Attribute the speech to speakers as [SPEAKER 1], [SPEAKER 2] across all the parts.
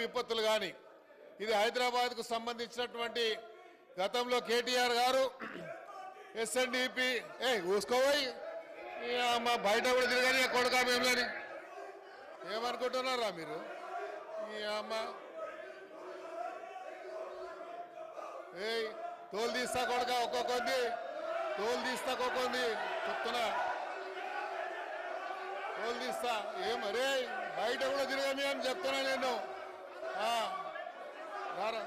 [SPEAKER 1] విపత్తులు కానీ ఇది హైదరాబాద్కు సంబంధించినటువంటి గతంలో కేటీఆర్ గారు ఎస్ఎన్డిపి ఊసుకోపోయి మా బయట కూడా తిరగని కొడుకా మేములని ఏమనుకుంటున్నారా మీరు ఈ అమ్మ తోలు తీస్తా కొడుక ఒక్కొక్కంది తోలు తీస్తా ఒక్కొక్కంది చెప్తున్నా తోలు తీస్తా ఏమరే బయట కూడా తిరగని అని చెప్తున్నా నేను రారా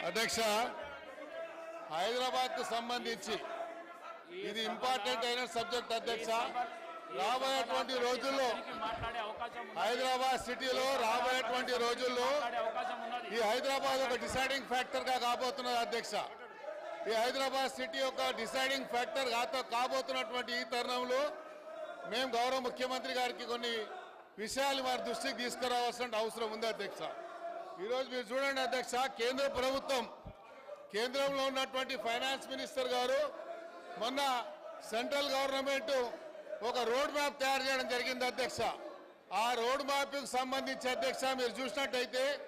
[SPEAKER 1] అధ్యక్ష హైదరాబాద్ కు సంబంధించి ఇది ఇంపార్టెంట్ అయిన సబ్జెక్ట్ అధ్యక్ష రాబోయేటువంటి రోజుల్లో హైదరాబాద్ సిటీలో రాబోయేటువంటి రోజుల్లో ఈ హైదరాబాద్ ఒక డిసైడింగ్ ఫ్యాక్టర్ గా కాబోతున్నది అధ్యక్ష ఈ హైదరాబాద్ సిటీ ఒక డిసైడింగ్ ఫ్యాక్టర్ కాబోతున్నటువంటి ఈ తరుణంలో మేము గౌరవ ముఖ్యమంత్రి గారికి కొన్ని విషయాలు వారి దృష్టికి తీసుకురావాల్సిన అవసరం ఉంది అధ్యక్ష ఈరోజు మీరు చూడండి అధ్యక్ష కేంద్ర ప్రభుత్వం కేంద్రంలో ఉన్నటువంటి ఫైనాన్స్ మినిస్టర్ గారు మొన్న సెంట్రల్ గవర్నమెంట్ ఒక రోడ్ మ్యాప్ తయారు చేయడం జరిగింది అధ్యక్ష ఆ రోడ్ మ్యాప్కి సంబంధించి అధ్యక్ష మీరు చూసినట్టయితే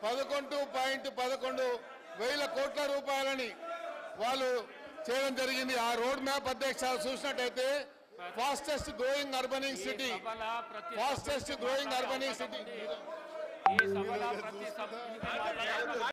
[SPEAKER 1] 11.11 కోట్ల రూపాయలని వాళ్ళు చేయడం జరిగింది ఆ రోడ్ మ్యాప్ అధ్యక్ష చూసినట్టయితే ఫాస్టెస్ట్ గ్రోయింగ్ అర్బనింగ్ సిటీ